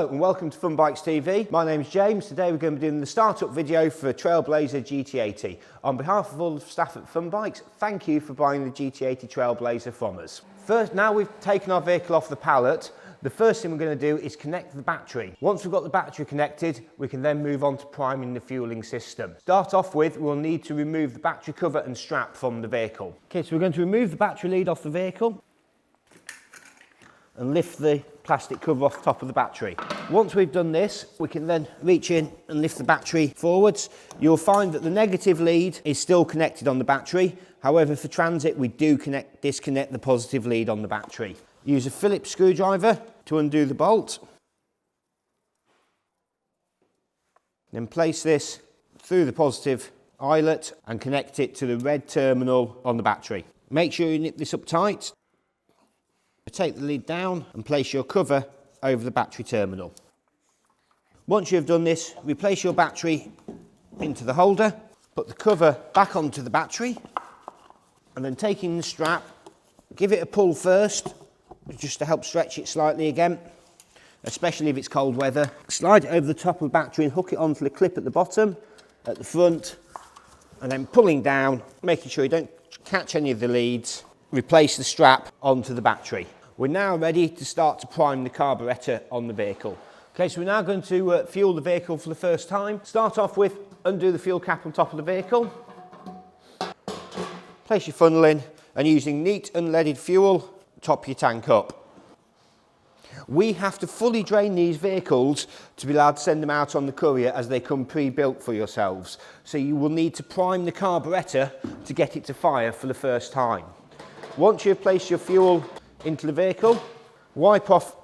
Hello and welcome to FunBikes TV. My name's James. Today we're going to be doing the startup video for Trail Blazer GT80. On behalf of all the staff at FunBikes, thank you for buying the GT80 Trail Blazer from us. First, now we've taken our vehicle off the pallet, the first thing we're going to do is connect the battery. Once we've got the battery connected, we can then move on to priming the fueling system. Start off with, we'll need to remove the battery cover and strap from the vehicle. Okay, so we're going to remove the battery lead off the vehicle and lift the plastic cover off the top of the battery. Once we've done this, we can then reach in and lift the battery forwards. You'll find that the negative lead is still connected on the battery. However, for transit, we do disconnect the positive lead on the battery. Use a Phillips screwdriver to undo the bolt. Then place this through the positive eyelet and connect it to the red terminal on the battery. Make sure you nip this up tight. Take the lid down and place your cover over the battery terminal. Once you've done this, replace your battery into the holder, put the cover back onto the battery, and then taking the strap, give it a pull first, just to help stretch it slightly again, especially if it's cold weather. Slide it over the top of the battery and hook it onto the clip at the bottom, at the front, and then pulling down, making sure you don't catch any of the leads. Replace the strap onto the battery. We're now ready to start to prime the carburetor on the vehicle. Okay, so we're now going to fuel the vehicle for the first time. Start off with undo the fuel cap on top of the vehicle. Place your funnel in and using neat unleaded fuel, top your tank up. We have to fully drain these vehicles to be allowed to send them out on the courier as they come pre-built for yourselves. So you will need to prime the carburetor to get it to fire for the first time. Once you've placed your fuel into the vehicle, wipe off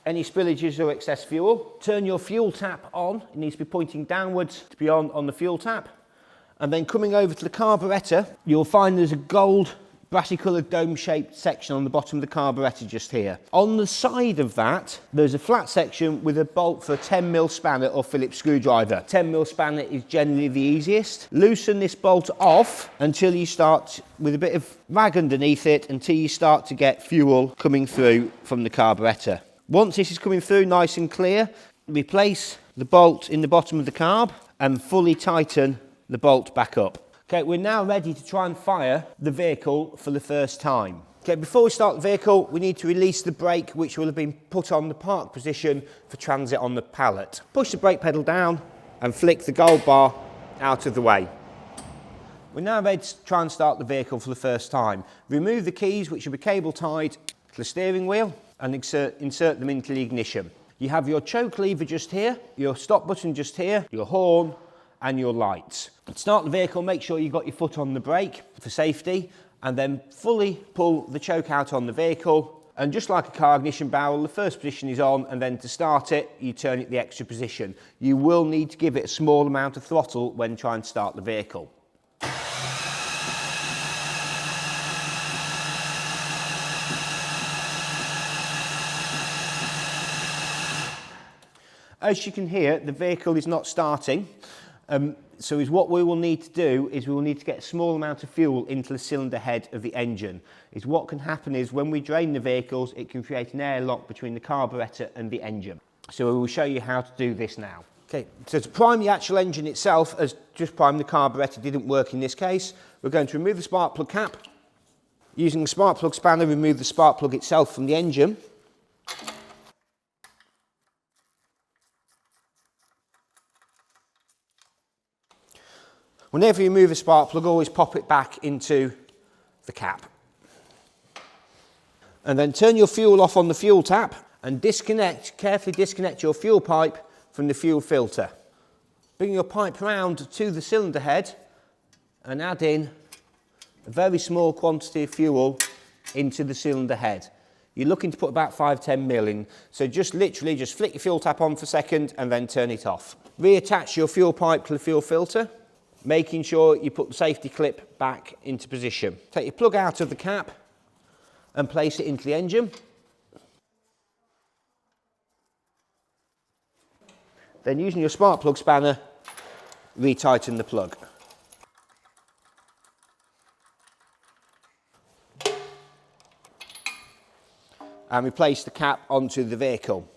any spillages or excess fuel. Turn your fuel tap on. It needs to be pointing downwards to be on the fuel tap. And then coming over to the carburetor, you'll find there's a gold brassy coloured dome-shaped section on the bottom of the carburetor just here. On the side of that, there's a flat section with a bolt for a 10mm spanner or Phillips screwdriver. 10mm spanner is generally the easiest. Loosen this bolt off until you start with a bit of rag underneath it until you start to get fuel coming through from the carburetor. Once this is coming through nice and clear, replace the bolt in the bottom of the carb and fully tighten the bolt back up. Okay, we're now ready to try and fire the vehicle for the first time. Okay, before we start the vehicle, we need to release the brake, which will have been put on the park position for transit on the pallet. Push the brake pedal down and flick the gold bar out of the way. We're now ready to try and start the vehicle for the first time. Remove the keys, which will be cable tied to the steering wheel, and insert them into the ignition. You have your choke lever just here, your stop button just here, your horn, and your lights. To start the vehicle, make sure you've got your foot on the brake for safety, and then fully pull the choke out on the vehicle. And just like a car ignition barrel, the first position is on, and then to start it, you turn it the extra position. You will need to give it a small amount of throttle when trying to start the vehicle. As you can hear, the vehicle is not starting. So what we will need to do is we will need to get a small amount of fuel into the cylinder head of the engine. What can happen is when we drain the vehicles, it can create an airlock between the carburetor and the engine. So we will show you how to do this now. Okay, so to prime the actual engine itself, as just prime the carburetor didn't work in this case, we're going to remove the spark plug cap. Using the spark plug spanner, remove the spark plug itself from the engine. Whenever you move a spark plug, always pop it back into the cap. And then turn your fuel off on the fuel tap and carefully disconnect your fuel pipe from the fuel filter. Bring your pipe round to the cylinder head and add in a very small quantity of fuel into the cylinder head. You're looking to put about 5–10 ml in, so literally just flick your fuel tap on for a second and then turn it off. Reattach your fuel pipe to the fuel filter, making sure you put the safety clip back into position. Take your plug out of the cap and place it into the engine. Then using your spark plug spanner, retighten the plug. And replace the cap onto the vehicle.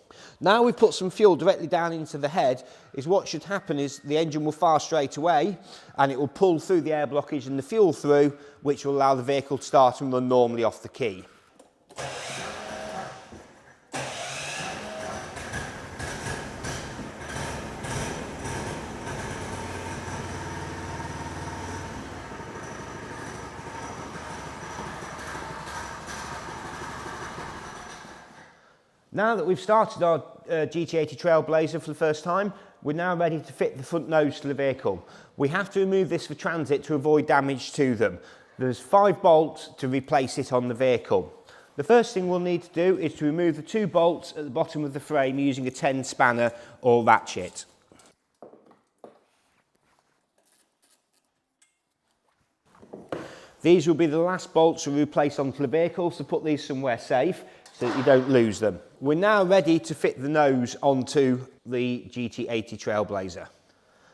Now we put some fuel directly down into the head, is what should happen is the engine will fire straight away and it will pull through the air blockage and the fuel through, which will allow the vehicle to start and run normally off the key. Now that we've started our GT80 Trail Blazer for the first time, we're now ready to fit the front nose to the vehicle. We have to remove this for transit to avoid damage to them. There's 5 bolts to replace it on the vehicle. The first thing we'll need to do is to remove the 2 bolts at the bottom of the frame using a 10 spanner or ratchet. These will be the last bolts to replace onto the vehicle, so put these somewhere safe so that you don't lose them. We're now ready to fit the nose onto the GT80 Trail Blazer.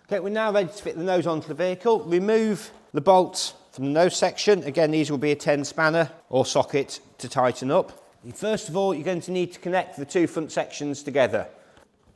Okay, we're now ready to fit the nose onto the vehicle. Remove the bolts from the nose section. Again, these will be a 10 spanner or socket to tighten up. First of all, you're going to need to connect the 2 front sections together.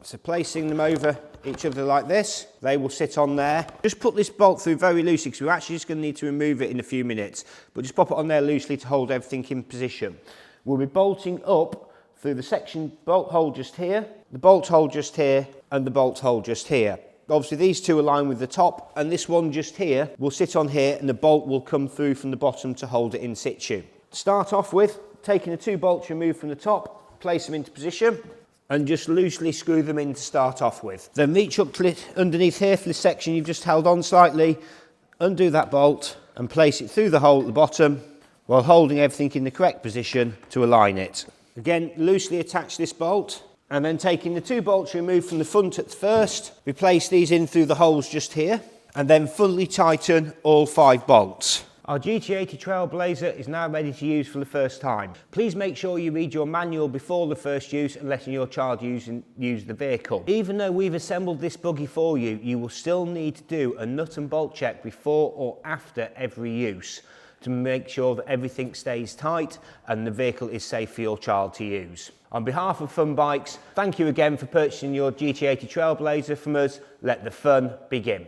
So placing them over each other like this, they will sit on there. Just put this bolt through very loosely because we're actually just going to need to remove it in a few minutes, but just pop it on there loosely to hold everything in position. We'll be bolting up through the section bolt hole just here, the bolt hole just here, and the bolt hole just here. Obviously these 2 align with the top, and this one just here will sit on here and the bolt will come through from the bottom to hold it in situ. To start off with, taking the 2 bolts removed from the top, place them into position and just loosely screw them in to start off with. Then reach up to underneath here for this section you've just held on slightly, undo that bolt and place it through the hole at the bottom while holding everything in the correct position to align it. Again, loosely attach this bolt and then taking the 2 bolts removed from the front at first, replace these in through the holes just here and then fully tighten all 5 bolts. Our GT80 Trail Blazer is now ready to use for the first time. Please make sure you read your manual before the first use and letting your child use the vehicle. Even though we've assembled this buggy for you, you will still need to do a nut and bolt check before or after every use to make sure that everything stays tight and the vehicle is safe for your child to use. On behalf of FunBikes, thank you again for purchasing your GT80 Trail Blazer from us. Let the fun begin.